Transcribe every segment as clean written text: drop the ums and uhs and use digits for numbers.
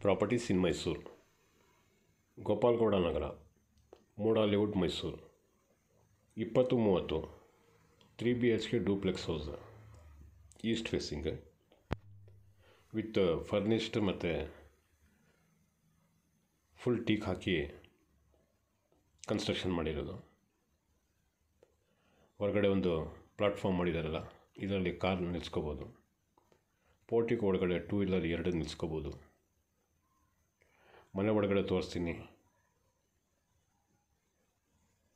Properties in Mysuru, Gopalagowda Nagar, MUDA layout, Mysuru. 20-30 3 BHK duplex house, east facing, with furnished ಮತ್ತು full teak ಹಾಕಿ construction ಮಾಡಿರೋದು. ಹೊರಗಡೆ ಒಂದು ಪ್ಲಾಟ್ಫಾರ್ಮ್ ಮಾಡಿದಾರಲ್ಲ, ಇದರಲ್ಲಿ ಕಾರ್ ನಿಲ್ಲಿಸ್ಕೋಬೋದು. ಪೋರ್ಟಿಕ್ ಒಳಗಡೆ 2 ವೀಲರ್ 2 ನಿಲ್ಲಿಸ್ಕೋಬೋದು. ಮನೆ ಒಳಗಡೆ ತೋರಿಸ್ತೀನಿ.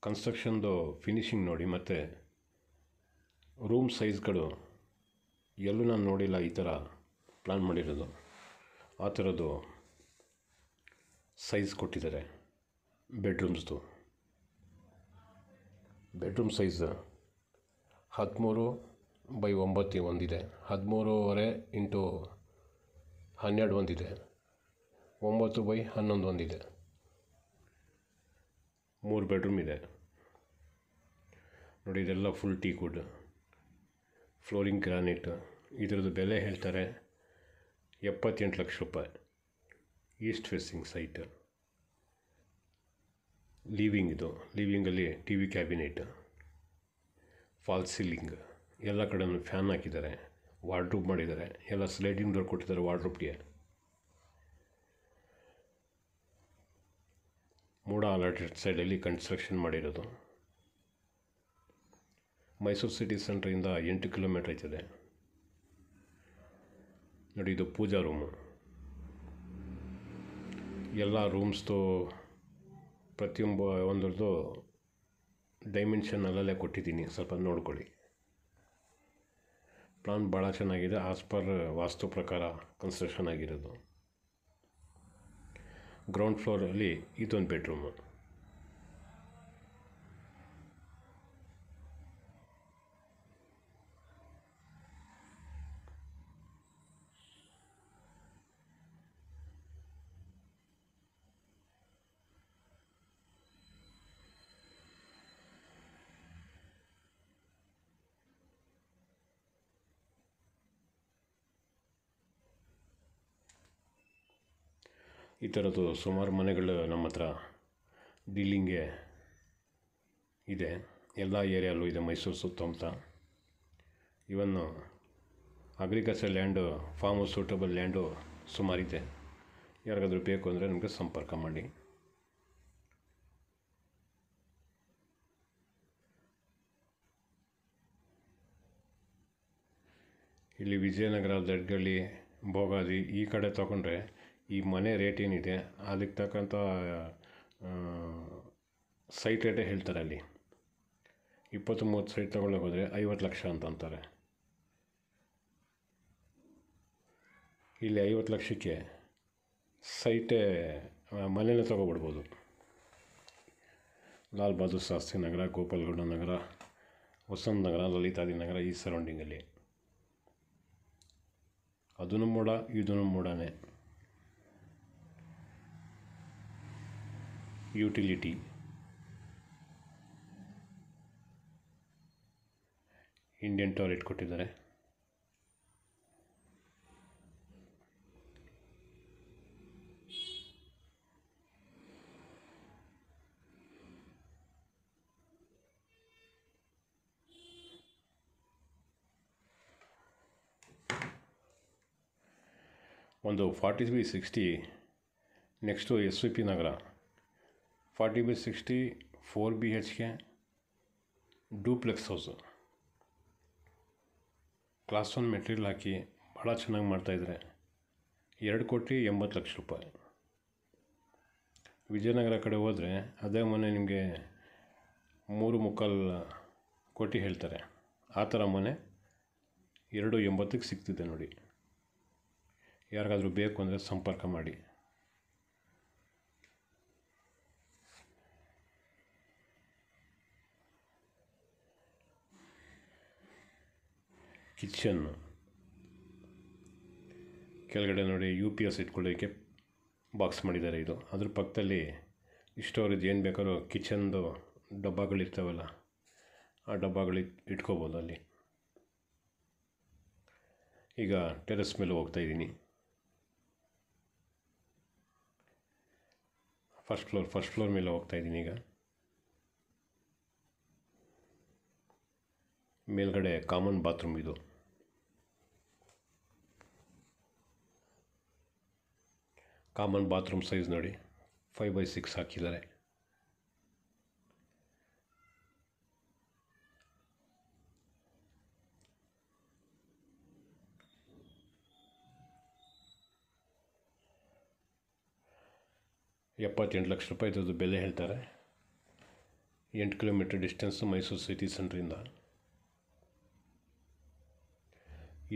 ಕನ್ಸ್ಟ್ರಕ್ಷನ್ದು ಫಿನಿಷಿಂಗ್ ನೋಡಿ, ಮತ್ತು ರೂಮ್ ಸೈಜ್ಗಳು ಎಲ್ಲೂ ನಾನು ನೋಡಿಲ್ಲ ಈ ಥರ ಪ್ಲ್ಯಾನ್ ಮಾಡಿರೋದು. ಆ ಥರದ್ದು ಸೈಜ್ ಕೊಟ್ಟಿದ್ದಾರೆ. ಬೆಡ್ರೂಮ್ ಸೈಜ್ 13x9 ಒಂದಿದೆ, 13.5 x 12 ಒಂದಿದೆ, 9x11 ಒಂದಿದೆ. 3 ಬೆಡ್ರೂಮ್ ಇದೆ ನೋಡಿ. ಇದೆಲ್ಲ full teak wood, flooring granite. ಇದರದ್ದು ಬೆಲೆ ಹೇಳ್ತಾರೆ 78 ಲಕ್ಷ ರೂಪಾಯಿ. East facing site. ಲಿವಿಂಗಲ್ಲಿ TV cabinet, false ceiling, ಎಲ್ಲ ಕಡೆಯೂ ಫ್ಯಾನ್ ಹಾಕಿದ್ದಾರೆ. ವಾರ್ಡ್ರೂಬ್ ಮಾಡಿದ್ದಾರೆ, ಎಲ್ಲ ಸ್ಲೈಡಿಂಗ್ ಡೋರ್ ಕೊಟ್ಟಿದ್ದಾರೆ ವಾರ್ಡ್ರೂಬ್ಗೆ. ಮೂಡಾ ಅಲಾಟೆಡ್ ಸೈಡಲ್ಲಿ ಕನ್ಸ್ಟ್ರಕ್ಷನ್ ಮಾಡಿರೋದು. ಮೈಸೂರು ಸಿಟಿ ಸೆಂಟ್ರಿಂದ 8 ಕಿಲೋಮೀಟ್ರ್ ಆಯ್ತದೆ ನೋಡಿ. ಇದು ಪೂಜಾ ರೂಮು. ಎಲ್ಲ ರೂಮ್ಸ್ದು ಒಂದರದ್ದು ಡೈಮೆನ್ಷನ್ ಅಲ್ಲಲ್ಲೇ ಕೊಟ್ಟಿದ್ದೀನಿ, ಸ್ವಲ್ಪ ನೋಡ್ಕೊಳ್ಳಿ. ಪ್ಲಾನ್ ಭಾಳ ಚೆನ್ನಾಗಿದೆ. ಆಸ್ ಪರ್ ವಾಸ್ತು ಪ್ರಕಾರ ಕನ್ಸ್ಟ್ರಕ್ಷನ್ ಆಗಿರೋದು. ಗ್ರೌಂಡ್ ಫ್ಲೋರಲ್ಲಿ ಇದೊಂದು ಬೆಡ್ರೂಮು. ಈ ಥರದ್ದು ಸುಮಾರು ಮನೆಗಳು ನಮ್ಮ ಹತ್ರ ಡೀಲಿಂಗ್ಗೆ ಇದೆ. ಎಲ್ಲ ಏರಿಯಲ್ಲೂ ಇದೆ ಮೈಸೂರು ಸುತ್ತಮುತ್ತ. ಇವನ್ನು agriculture land, farm house suitable land ಸುಮಾರಿದೆ. ಯಾರಿಗಾದ್ರೂ ಬೇಕು ಅಂದರೆ ನಮಗೆ ಸಂಪರ್ಕ ಮಾಡಿ. ಇಲ್ಲಿ ವಿಜಯನಗರ, ದಡ್ಗಳ್ಳಿ, ಭೋಗಾದಿ ಈ ಕಡೆ ತಗೊಂಡ್ರೆ ಈ ಮನೆ ರೇಟ್ ಏನಿದೆ ಅದಕ್ಕೆ ತಕ್ಕಂಥ ಸೈಟ್ ರೇಟೇ ಹೇಳ್ತಾರೆ. ಅಲ್ಲಿ 20-30 ಸೈಟ್ ತೊಗೊಳ್ಳೋಕೆ ಹೋದರೆ 50 ಲಕ್ಷ ಅಂತ ಅಂತಾರೆ. ಇಲ್ಲಿ 50 ಲಕ್ಷಕ್ಕೆ ಸೈಟೇ ಮನೆಯೇ ತೊಗೊಬಿಡ್ಬೋದು. ಲಾಲ್ ಬಹದ್ದೂರ್ ಶಾಸ್ತ್ರಿ ನಗರ, ಗೋಪಾಲಗೌಡ ನಗರ, ವಸಂತ ನಗರ, ಲಲಿತಾದಿ ನಗರ, ಈ ಸರೌಂಡಿಂಗಲ್ಲಿ. ಅದೂ ಮೂಡ, ಇದೂ ಮೂಡನೇ. ಯುಟಿಲಿಟಿ, ಇಂಡಿಯನ್ ಟಾಯ್ಲೆಟ್ ಕೊಟ್ಟಿದ್ದಾರೆ. ಒಂದು 40/60 next SVP Nagar, 40/60 4 BHK duplex house. Class 1 material ಹಾಕಿ ಭಾಳ ಚೆನ್ನಾಗಿ ಮಾಡ್ತಾಯಿದ್ದಾರೆ. 2,80 ಲಕ್ಷ ರೂಪಾಯಿ. ವಿಜಯನಗರ ಕಡೆ ಹೋದರೆ ಅದೇ ಮನೆ ನಿಮಗೆ 3.25 ಕೋಟಿ ಹೇಳ್ತಾರೆ. ಆ ಥರ ಮನೆ 2.80ಕ್ಕೆ ಸಿಗ್ತಿದೆ ನೋಡಿ. ಯಾರಿಗಾದ್ರೂ ಬೇಕು ಅಂದರೆ ಸಂಪರ್ಕ ಮಾಡಿ. ಕಿಚನ್ ಕೆಳಗಡೆ ನೋಡಿ UPS ಇಟ್ಕೊಳ್ಳೋಕ್ಕೆ ಬಾಕ್ಸ್ ಮಾಡಿದ್ದಾರೆ. ಇದು ಅದ್ರ ಪಕ್ಕದಲ್ಲಿ ಸ್ಟೋರೇಜ್ ಏನು ಬೇಕಾದ್ರೂ ಕಿಚನ್ದು ಡಬ್ಬಗಳಿರ್ತಾವಲ್ಲ, ಆ ಡಬ್ಬಗಳು ಇಟ್ಕೋಬೋದು ಅಲ್ಲಿ. ಈಗ ಟೆರೆಸ್ ಮೇಲೆ ಹೋಗ್ತಾಯಿದ್ದೀನಿ. ಫಸ್ಟ್ ಫ್ಲೋರ್ ಮೇಲೆ ಹೋಗ್ತಾಯಿದ್ದೀನಿ ಈಗ. ಮೇಲ್ಗಡೆ ಕಾಮನ್ ಬಾತ್ರೂಮ್ ಇದು. ಕಾಮನ್ ಬಾತ್ರೂಮ್ ಸೈಜ್ ನೋಡಿ 5x6 ಹಾಕಿದ್ದಾರೆ. ₹78 ಲಕ್ಷ ಇದ್ರದ್ದು ಬೆಲೆ ಹೇಳ್ತಾರೆ. 8 ಕಿಲೋಮೀಟರ್ ಡಿಸ್ಟೆನ್ಸು ಮೈಸೂರು ಸಿಟಿ ಸೆಂಟ್ರಿಂದ.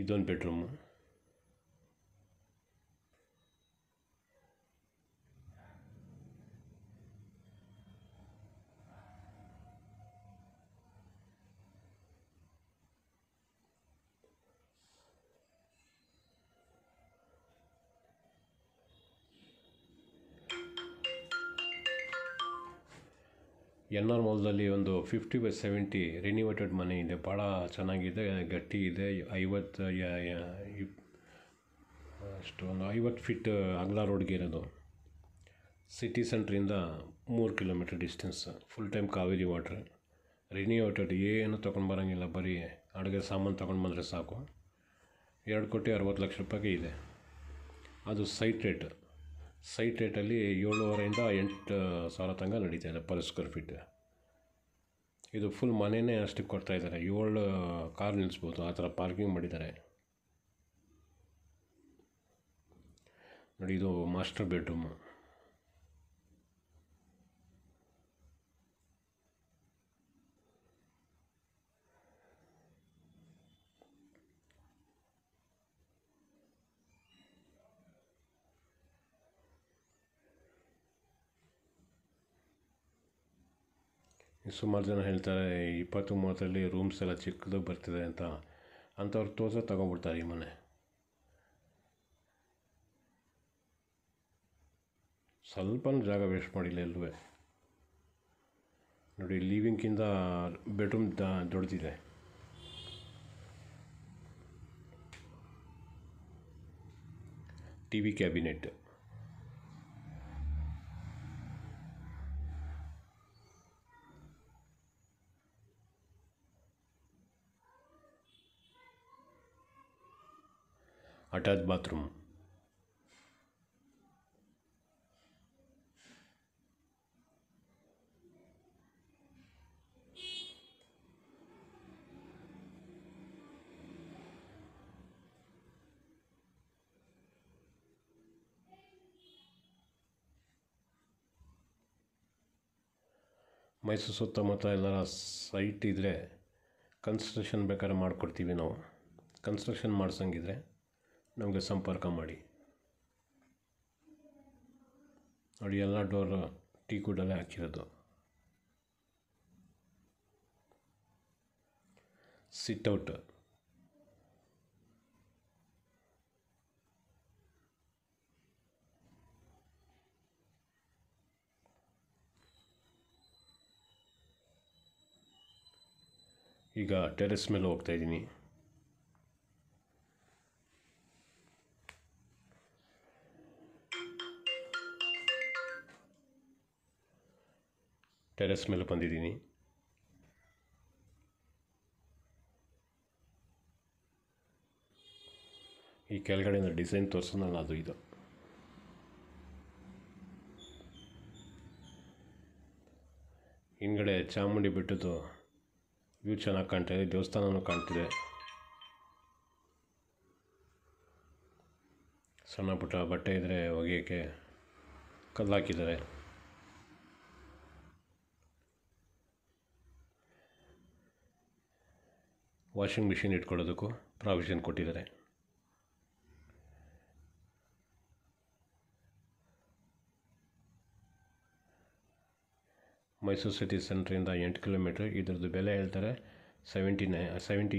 ಇದೊಂದು ಬೆಡ್ರೂಮು. NR ಮಾಲ್ದಲ್ಲಿ ಒಂದು 50/70 ರಿನಿವೇಟೆಡ್ ಮನೆ ಇದೆ. ಭಾಳ ಚೆನ್ನಾಗಿದೆ, ಗಟ್ಟಿ ಇದೆ. 50 ಫೀಟ್ ಅಗಲ ರೋಡ್ಗೆ ಇರೋದು. ಸಿಟಿ ಸೆಂಟ್ರಿಂದ 3 kilometre distance. Full time Kaveri water. Renovated, ಏನು ತೊಗೊಂಡು ಬರೋಂಗಿಲ್ಲ, ಬರೀ ಅಡುಗೆ ಸಾಮಾನು ತೊಗೊಂಡು ಬಂದರೆ ಸಾಕು. 2,60,00,000 ಇದೆ. ಅದು ಸೈಟ್ ರೇಟಲ್ಲಿ 7,500 8,000 ತನಕ ನಡೀತಾ ಇದೆ ಪರ್ ಸ್ಕ್ವೇರ್ ಫೀಟ್. ಇದು ಫುಲ್ ಮನೆಯೇ ಅಷ್ಟಕ್ಕೆ ಕೊಡ್ತಾಯಿದ್ದಾರೆ. 7 ಕಾರ್ ನಿಲ್ಲಿಸ್ಬೋದು, ಆ ಥರ ಪಾರ್ಕಿಂಗ್ ಮಾಡಿದ್ದಾರೆ ನೋಡಿ. ಇದು ಮಾಸ್ಟರ್ ಬೆಡ್ರೂಮು. ಸುಮಾರು ಜನ ಹೇಳ್ತಾರೆ 20-30ರಲ್ಲಿ ರೂಮ್ಸ್ ಎಲ್ಲ ಚಿಕ್ಕದು ಬರ್ತಿದೆ ಅಂತ. ಅಂಥವ್ರು ತೋರಿಸೋ ತೊಗೊಂಡ್ಬಿಡ್ತಾರೆ ಈ ಮನೆ. ಸ್ವಲ್ಪ ಜಾಗ ವೇಸ್ಟ್ ಮಾಡಿಲ್ಲ ಎಲ್ಲೂ ನೋಡಿ. ಲಿವಿಂಗ್ಕಿಂತ ಬೆಡ್ರೂಮ್ ದೊಡ್ಡದಿದೆ. TV cabinet. Attach bathroom. Mysuru ಸುತ್ತಮುತ್ತ ಎಲ್ಲರ ಸೈಟ್ ಇದ್ದರೆ ಕನ್ಸ್ಟ್ರಕ್ಷನ್ ಬೇಕಾದ್ರೆ ಮಾಡಿಕೊಡ್ತೀವಿ ನಾವು. ಕನ್ಸ್ಟ್ರಕ್ಷನ್ ಮಾಡ್ಸಂಗಿದ್ರೆ ನಮಗೆ ಸಂಪರ್ಕ ಮಾಡಿ ನೋಡಿ. ಎಲ್ಲ ಡೋರ್ ಟೀಕುಡಲ್ಲೇ ಹಾಕಿರೋದು. ಸಿಟ್ಔಟ್. ಈಗ ಟೆರೆಸ್ ಮೇಲೆ ಹೋಗ್ತಾಯಿದ್ದೀನಿ. ಟೆರೆಸ್ ಮೇಲೆ ಬಂದಿದ್ದೀನಿ. ಈ ಕೆಳಗಡೆಯಿಂದ ಡಿಸೈನ್ ತೋರಿಸೋನಲ್ಲ, ಅದು ಇದು. ಹಿಂದ್ಗಡೆ ಚಾಮುಂಡಿ ಬೆಟ್ಟದ್ದು ವ್ಯೂ ಚೆನ್ನಾಗಿ ಕಾಣ್ತಾಯಿದೆ. ದೇವಸ್ಥಾನವೂ ಕಾಣ್ತಿದೆ. ಸಣ್ಣ ಪುಟ್ಟ ಬಟ್ಟೆ ಇದ್ದರೆ ಒಗೆಯೋಕ್ಕೆ ಕಲ್ಲು ಹಾಕಿದ್ದಾರೆ. ವಾಷಿಂಗ್ ಮಿಷಿನ್ ಇಟ್ಕೊಳ್ಳೋದಕ್ಕೂ ಪ್ರಾವಿಷನ್ ಕೊಟ್ಟಿದ್ದಾರೆ. ಮೈಸೂರು ಸಿಟಿ ಸೆಂಟ್ರಿಂದ 8 ಕಿಲೋಮೀಟ್ರ್. ಇದ್ರದ್ದು ಬೆಲೆ ಹೇಳ್ತಾರೆ 78